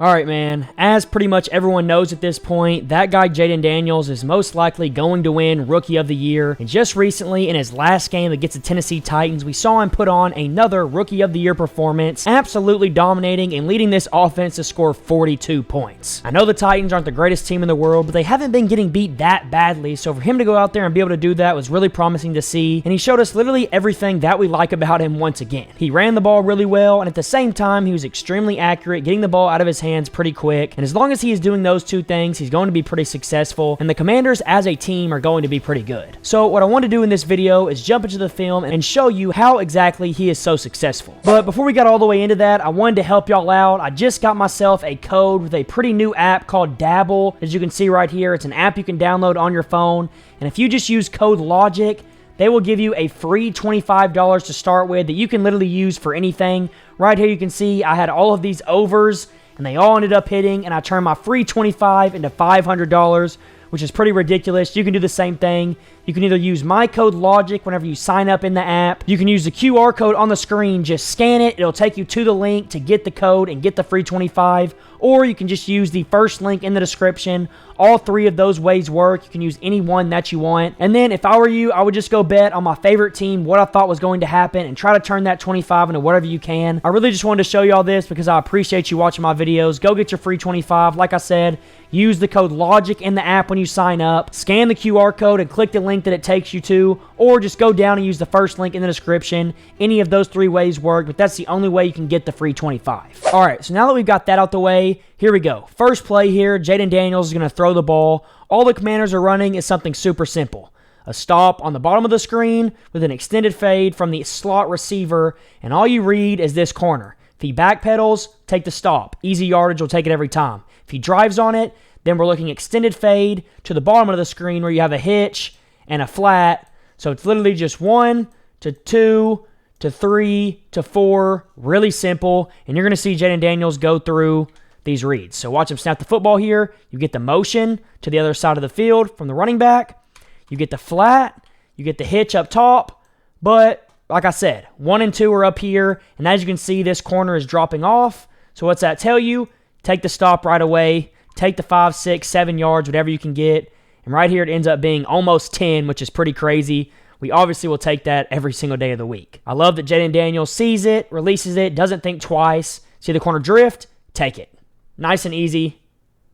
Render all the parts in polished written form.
All right, man, as pretty much everyone knows at this point, that guy Jayden Daniels is most likely going to win Rookie of the Year. And just recently, in his last game against the Tennessee Titans, we saw him put on another Rookie of the Year performance, absolutely dominating and leading this offense to score 42 points. I know the Titans aren't the greatest team in the world, but they haven't been getting beat that badly, so for him to go out there and be able to do that was really promising to see, and he showed us literally everything that we like about him once again. He ran the ball really well, and at the same time, he was extremely accurate, getting the ball out of his hands pretty quick, and as long as he is doing those two things, he's going to be pretty successful, and the Commanders as a team are going to be pretty good. So what I want to do in this video is jump into the film and show you how exactly he is so successful. But before we got all the way into that, I wanted to help y'all out. I just got myself a code with a pretty new app called Dabble. As you can see right here, it's an app you can download on your phone, and if you just use code LOGIC, they will give you a free $25 to start with that you can literally use for anything. Right here you can see I had all of these overs, and they all ended up hitting, and I turned my free $25 into $500, which is pretty ridiculous. You can do the same thing. You can either use my code LOGIC whenever you sign up in the app. You can use the QR code on the screen. Just scan it. It'll take you to the link to get the code and get the free $25. Or you can just use the first link in the description. All three of those ways work. You can use any one that you want. And then if I were you, I would just go bet on my favorite team, what I thought was going to happen, and try to turn that 25 into whatever you can. I really just wanted to show y'all this because I appreciate you watching my videos. Go get your free 25. Like I said, use the code LOGIC in the app when you sign up. Scan the QR code and click the link that it takes you to, or just go down and use the first link in the description. Any of those three ways work, but that's the only way you can get the free 25. All right, so now that we've got that out the way, here we go. First play here, Jayden Daniels is going to throw the ball. All the Commanders are running is something super simple. A stop on the bottom of the screen with an extended fade from the slot receiver, and all you read is this corner. If he backpedals, take the stop. Easy yardage, will take it every time. If he drives on it, then we're looking extended fade to the bottom of the screen where you have a hitch and a flat. So it's literally just 1 to 2 to 3 to 4. Really simple. And you're going to see Jayden Daniels go through these reads. So watch him snap the football here. You get the motion to the other side of the field from the running back. You get the flat. You get the hitch up top. But like I said, 1 and 2 are up here. And as you can see, this corner is dropping off. So what's that tell you? Take the stop right away. Take the 5, 6, 7 yards, whatever you can get. And right here, it ends up being almost 10, which is pretty crazy. We obviously will take that every single day of the week. I love that Jayden Daniels sees it, releases it, doesn't think twice. See the corner drift? Take it. Nice and easy.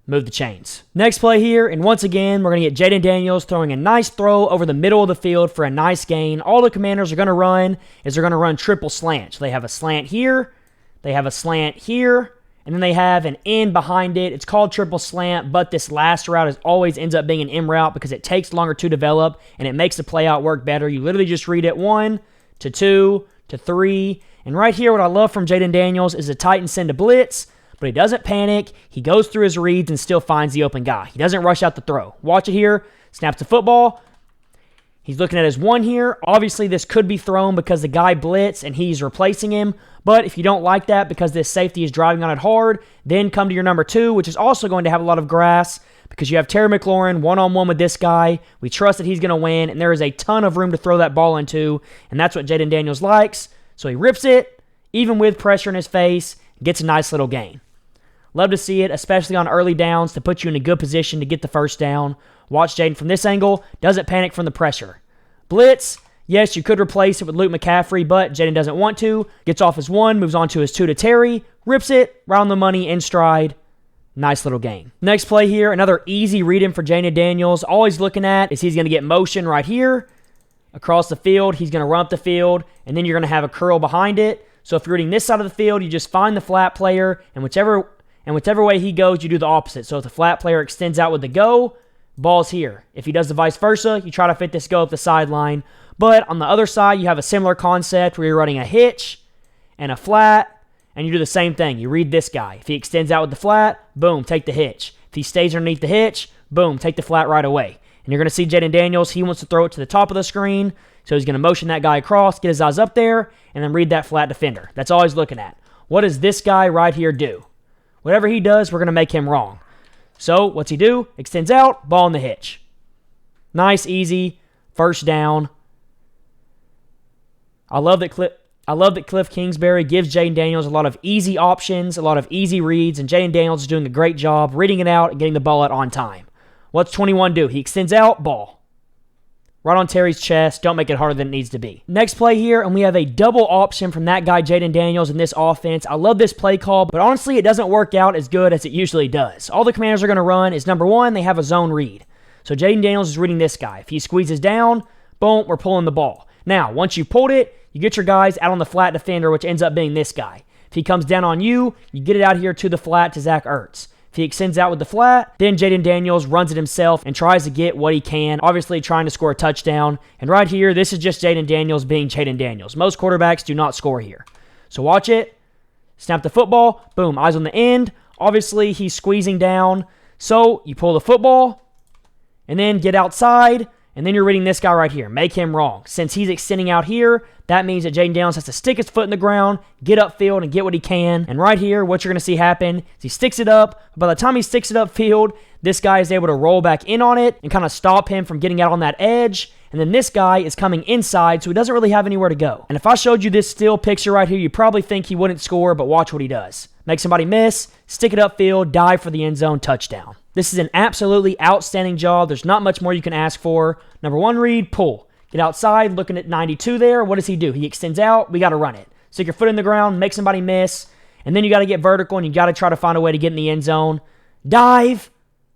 Move the chains. Next play here, and once again, we're going to get Jayden Daniels throwing a nice throw over the middle of the field for a nice gain. All the Commanders are going to run is they're going to run triple slant. So they have a slant here, they have a slant here, and then they have an in behind it. It's called triple slant, but this last route always ends up being an M route because it takes longer to develop, and it makes the play out work better. You literally just read it 1 to 2 to 3. And right here, what I love from Jayden Daniels is the Titans send a blitz, but he doesn't panic. He goes through his reads and still finds the open guy. He doesn't rush out the throw. Watch it here. Snaps the football. He's looking at his 1 here. Obviously, this could be thrown because the guy blitz and he's replacing him. But if you don't like that because this safety is driving on it hard, then come to your number 2, which is also going to have a lot of grass because you have Terry McLaurin one-on-one with this guy. We trust that he's going to win, and there is a ton of room to throw that ball into, and that's what Jayden Daniels likes. So he rips it, even with pressure in his face, gets a nice little gain. Love to see it, especially on early downs, to put you in a good position to get the first down. Watch Jayden from this angle. Doesn't panic from the pressure. Blitz. Yes, you could replace it with Luke McCaffrey, but Jayden doesn't want to. Gets off his 1, moves on to his 2 to Terry. Rips it. Round the money in stride. Nice little gain. Next play here. Another easy read-in for Jayden Daniels. All he's looking at is he's going to get motion right here. Across the field. He's going to run up the field. And then you're going to have a curl behind it. So if you're reading this side of the field, you just find the flat player. And whichever way he goes, you do the opposite. So if the flat player extends out with the go, ball's here. If he does the vice versa, you try to fit this go up the sideline. But on the other side, you have a similar concept where you're running a hitch and a flat, and you do the same thing. You read this guy. If he extends out with the flat, boom, take the hitch. If he stays underneath the hitch, boom, take the flat right away. And you're going to see Jayden Daniels, he wants to throw it to the top of the screen, so he's going to motion that guy across, get his eyes up there, and then read that flat defender. That's all he's looking at. What does this guy right here do? Whatever he does, we're going to make him wrong. So what's he do? Extends out, ball in the hitch. Nice, easy, first down. I love that I love that Kliff Kingsbury gives Jayden Daniels a lot of easy options, a lot of easy reads, and Jayden Daniels is doing a great job reading it out and getting the ball out on time. What's 21 do? He extends out, ball. Right on Terry's chest. Don't make it harder than it needs to be. Next play here, and we have a double option from that guy, Jayden Daniels, in this offense. I love this play call, but honestly, it doesn't work out as good as it usually does. All the Commanders are going to run is, number one, they have a zone read. So Jayden Daniels is reading this guy. If he squeezes down, boom, we're pulling the ball. Now, once you pulled it, you get your guys out on the flat defender, which ends up being this guy. If he comes down on you, you get it out here to the flat to Zach Ertz. If he extends out with the flat, then Jayden Daniels runs it himself and tries to get what he can, obviously trying to score a touchdown. And right here, this is just Jayden Daniels being Jayden Daniels. Most quarterbacks do not score here. So watch it. Snap the football. Boom, eyes on the end. Obviously, he's squeezing down. So you pull the football and then get outside. And then you're reading this guy right here. Make him wrong. Since he's extending out here, that means that Jayden Daniels has to stick his foot in the ground, get upfield, and get what he can. And right here, what you're going to see happen is he sticks it up. By the time he sticks it upfield, this guy is able to roll back in on it and kind of stop him from getting out on that edge. And then this guy is coming inside, so he doesn't really have anywhere to go. And if I showed you this still picture right here, you probably think he wouldn't score, but watch what he does. Make somebody miss, stick it upfield, dive for the end zone, touchdown. This is an absolutely outstanding job. There's not much more you can ask for. Number one read, pull. Get outside, looking at 92 there. What does he do? He extends out. We got to run it. Stick your foot in the ground, make somebody miss, and then you got to get vertical, and you got to try to find a way to get in the end zone. Dive,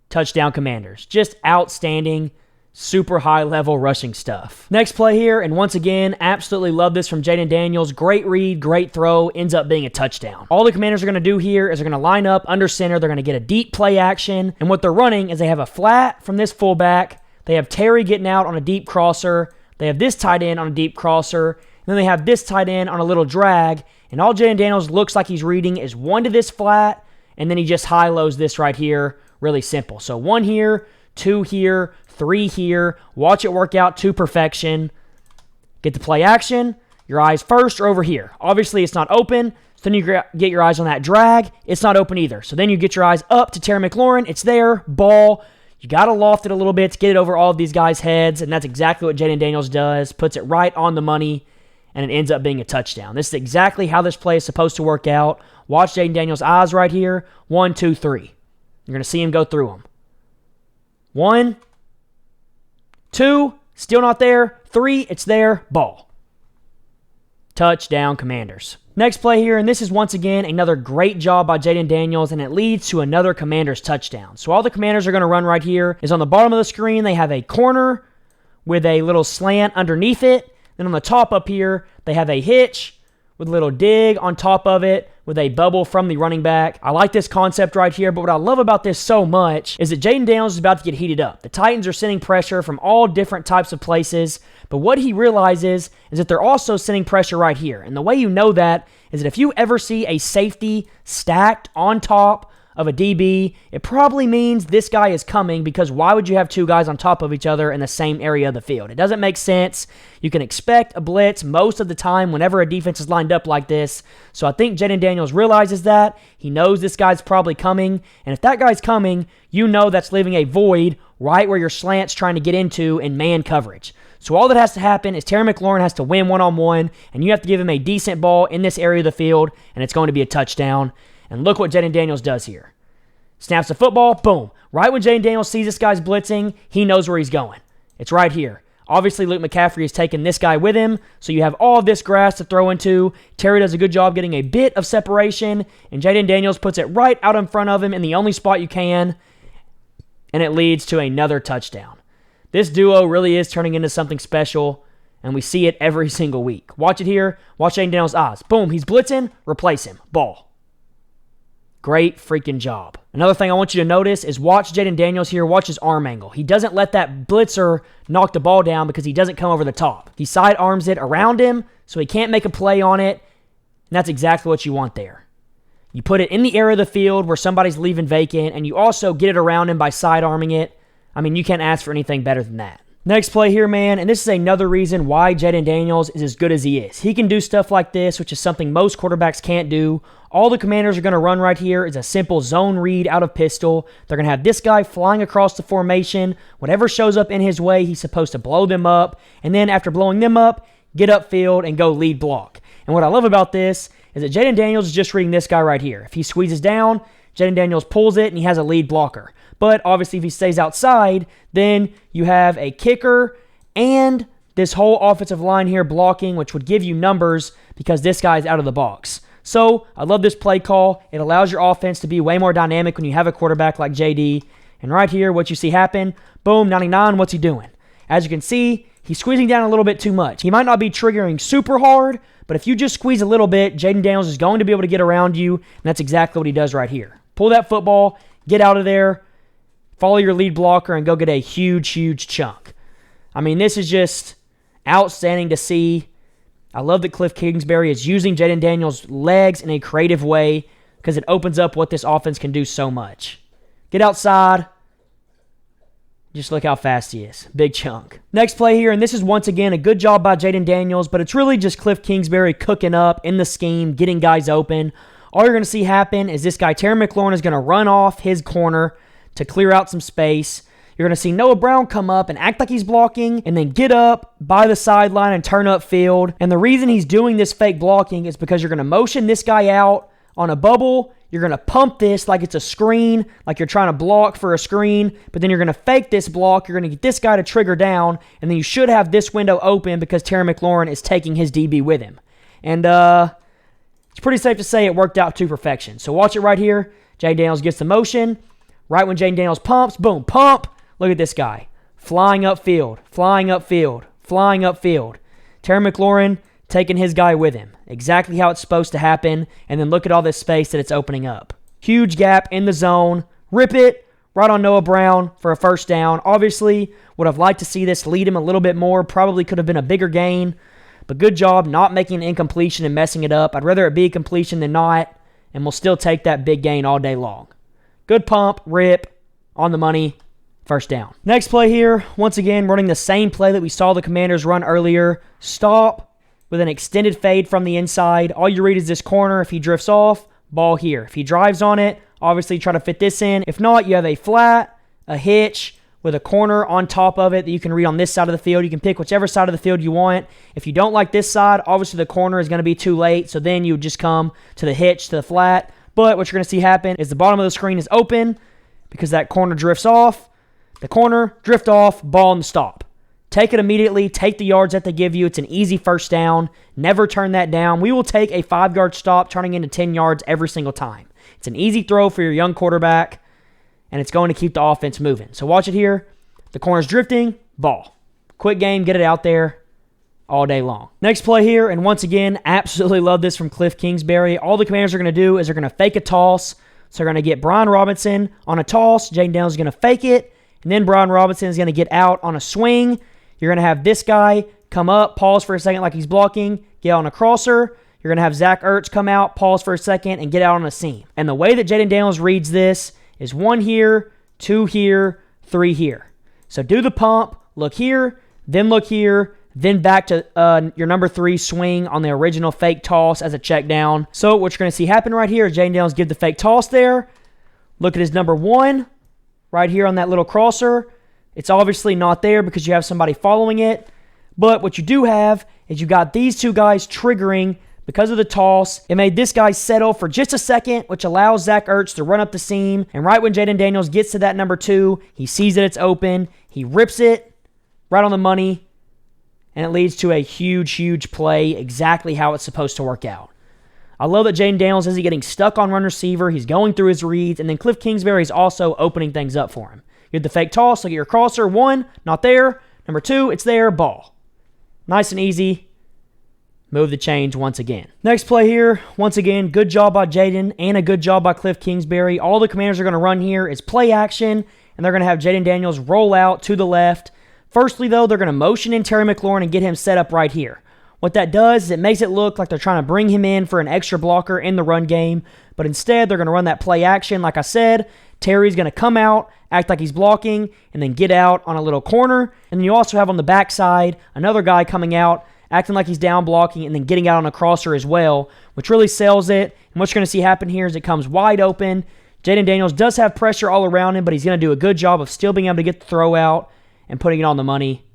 touchdown Commanders. Just outstanding, super high-level rushing stuff. Next play here, and once again, absolutely love this from Jayden Daniels. Great read, great throw, ends up being a touchdown. All the Commanders are going to do here is they're going to line up under center. They're going to get a deep play action, and what they're running is they have a flat from this fullback. They have Terry getting out on a deep crosser. They have this tight end on a deep crosser. And then they have this tight end on a little drag. And all Jayden Daniels looks like he's reading is one to this flat, and then he just high-lows this right here. Really simple. So one here, two here, three here. Watch it work out to perfection. Get the play action. Your eyes first are over here. Obviously, it's not open. So then you get your eyes on that drag. It's not open either. So then you get your eyes up to Terry McLaurin. It's there. Ball. You got to loft it a little bit to get it over all of these guys' heads, and that's exactly what Jayden Daniels does. Puts it right on the money, and it ends up being a touchdown. This is exactly how this play is supposed to work out. Watch Jayden Daniels' eyes right here. 1, 2, 3. You're going to see him go through them. 1, 2, still not there. 3, it's there. Ball. Touchdown, Commanders. Next play here, and this is once again another great job by Jayden Daniels, and it leads to another Commanders touchdown. So all the Commanders are going to run right here is on the bottom of the screen. They have a corner with a little slant underneath it. Then on the top up here, they have a hitch with a little dig on top of it with a bubble from the running back. I like this concept right here, but what I love about this so much is that Jayden Daniels is about to get heated up. The Titans are sending pressure from all different types of places, but what he realizes is that they're also sending pressure right here. And the way you know that is that if you ever see a safety stacked on top of a DB, it probably means this guy is coming, because why would you have two guys on top of each other in the same area of the field? It doesn't make sense. You can expect a blitz most of the time whenever a defense is lined up like this. So I think Jayden Daniels realizes that. He knows this guy's probably coming, and if that guy's coming, you know that's leaving a void right where your slant's trying to get into in man coverage. So all that has to happen is Terry McLaurin has to win one-on-one, and you have to give him a decent ball in this area of the field, and it's going to be a touchdown. And look what Jayden Daniels does here. Snaps the football, boom. Right when Jayden Daniels sees this guy's blitzing, he knows where he's going. It's right here. Obviously, Luke McCaffrey has taken this guy with him, so you have all of this grass to throw into. Terry does a good job getting a bit of separation, and Jayden Daniels puts it right out in front of him in the only spot you can, and it leads to another touchdown. This duo really is turning into something special, and we see it every single week. Watch it here. Watch Jayden Daniels' eyes. Boom, he's blitzing. Replace him. Ball. Great freaking job. Another thing I want you to notice is watch Jayden Daniels here. Watch his arm angle. He doesn't let that blitzer knock the ball down because he doesn't come over the top. He side arms it around him so he can't make a play on it, and that's exactly what you want there. You put it in the area of the field where somebody's leaving vacant, and you also get it around him by side arming it. I mean, you can't ask for anything better than that. Next play here, man, and this is another reason why Jayden Daniels is as good as he is. He can do stuff like this, which is something most quarterbacks can't do. All the Commanders are going to run right here is a simple zone read out of pistol. They're going to have this guy flying across the formation. Whatever shows up in his way, he's supposed to blow them up. And then after blowing them up, get upfield and go lead block. And And what I love about this is that Jayden Daniels is just reading this guy right here. If he squeezes down, Jayden Daniels pulls it, and he has a lead blocker. But obviously, if he stays outside, then you have a kicker and this whole offensive line here blocking, which would give you numbers because this guy's out of the box. So I love this play call. It allows your offense to be way more dynamic when you have a quarterback like JD. And right here, what you see happen, boom, 99, what's he doing? As you can see, he's squeezing down a little bit too much. He might not be triggering super hard, but if you just squeeze a little bit, Jayden Daniels is going to be able to get around you, and that's exactly what he does right here. Pull that football, get out of there, follow your lead blocker, and go get a huge, huge chunk. I mean, this is just outstanding to see. I love that Kliff Kingsbury is using Jayden Daniels' legs in a creative way because it opens up what this offense can do so much. Get outside. Just look how fast he is. Big chunk. Next play here, and this is once again a good job by Jayden Daniels, but it's really just Kliff Kingsbury cooking up in the scheme, getting guys open. All you're going to see happen is this guy, Terry McLaurin, is going to run off his corner to clear out some space. You're going to see Noah Brown come up and act like he's blocking and then get up by the sideline and turn upfield. And the reason he's doing this fake blocking is because you're going to motion this guy out on a bubble. You're going to pump this like it's a screen, like you're trying to block for a screen, but then you're going to fake this block. You're going to get this guy to trigger down, and then you should have this window open because Terry McLaurin is taking his DB with him. And it's pretty safe to say it worked out to perfection. So watch it right here. Jayden Daniels gets the motion. Right when Jayden Daniels pumps, boom, pump. Look at this guy. Flying upfield, flying upfield, flying upfield. Terry McLaurin taking his guy with him. Exactly how it's supposed to happen. And then look at all this space that it's opening up. Huge gap in the zone. Rip it right on Noah Brown for a first down. Obviously, would have liked to see this lead him a little bit more. Probably could have been a bigger gain. But good job not making an incompletion and messing it up. I'd rather it be a completion than not. And we'll still take that big gain all day long. Good pump, rip, on the money. First down. Next play here, once again, running the same play that we saw the Commanders run earlier. Stop with an extended fade from the inside. All you read is this corner. If he drifts off, ball here. If he drives on it, obviously try to fit this in. If not, you have a flat, a hitch with a corner on top of it that you can read on this side of the field. You can pick whichever side of the field you want. If you don't like this side, obviously the corner is going to be too late, so then you would just come to the hitch, to the flat. But what you're going to see happen is the bottom of the screen is open because that corner drifts off. The corner, drift off, ball in the stop. Take it immediately. Take the yards that they give you. It's an easy first down. Never turn that down. We will take a 5-yard stop turning into 10 yards every single time. It's an easy throw for your young quarterback, and it's going to keep the offense moving. So watch it here. The corner's drifting, ball. Quick game, get it out there all day long. Next play here, and once again, absolutely love this from Kliff Kingsbury. All the Commanders are going to do is they're going to fake a toss. So they're going to get Brian Robinson on a toss. Jayden Daniels is going to fake it. And then Brian Robinson is going to get out on a swing. You're going to have this guy come up, pause for a second like he's blocking, get out on a crosser. You're going to have Zach Ertz come out, pause for a second, and get out on a seam. And the way that Jayden Daniels reads this is 1 here, 2 here, 3 here. So do the pump, look here, then back to your number 3 swing on the original fake toss as a check down. So what you're going to see happen right here is Jayden Daniels give the fake toss there. Look at his number 1. Right here on that little crosser. It's obviously not there because you have somebody following it. But what you do have is you got these two guys triggering because of the toss. It made this guy settle for just a second, which allows Zach Ertz to run up the seam. And right when Jayden Daniels gets to that number 2, he sees that it's open. He rips it right on the money. And it leads to a huge, huge play, exactly how it's supposed to work out. I love that Jayden Daniels isn't getting stuck on run receiver. He's going through his reads, and then Kliff Kingsbury is also opening things up for him. You get the fake toss, look at your crosser. 1, not there. Number 2, it's there, ball. Nice and easy. Move the chains once again. Next play here, once again, good job by Jayden and a good job by Kliff Kingsbury. All the Commanders are going to run here is play action, and they're going to have Jayden Daniels roll out to the left. Firstly, though, they're going to motion in Terry McLaurin and get him set up right here. What that does is it makes it look like they're trying to bring him in for an extra blocker in the run game, but instead they're going to run that play action. Like I said, Terry's going to come out, act like he's blocking, and then get out on a little corner. And then you also have on the backside another guy coming out, acting like he's down blocking, and then getting out on a crosser as well, which really sells it. And what you're going to see happen here is it comes wide open. Jayden Daniels does have pressure all around him, but he's going to do a good job of still being able to get the throw out and putting it on the money.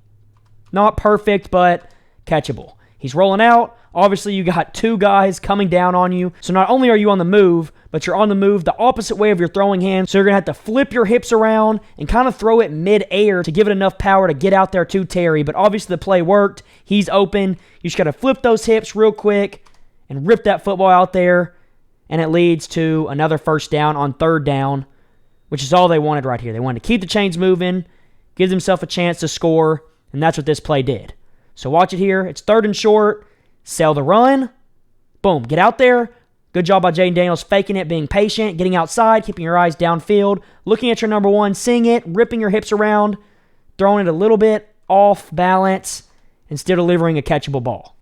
Not perfect, but catchable. He's rolling out. Obviously, you got two guys coming down on you. So not only are you on the move, but you're on the move the opposite way of your throwing hand. So you're going to have to flip your hips around and kind of throw it mid-air to give it enough power to get out there to Terry. But obviously the play worked. He's open. You just got to flip those hips real quick and rip that football out there. And it leads to another first down on third down, which is all they wanted right here. They wanted to keep the chains moving, give themselves a chance to score, and that's what this play did. So watch it here. It's third and short. Sell the run. Boom. Get out there. Good job by Jayden Daniels faking it, being patient, getting outside, keeping your eyes downfield, looking at your number one, seeing it, ripping your hips around, throwing it a little bit off balance, and still delivering a catchable ball.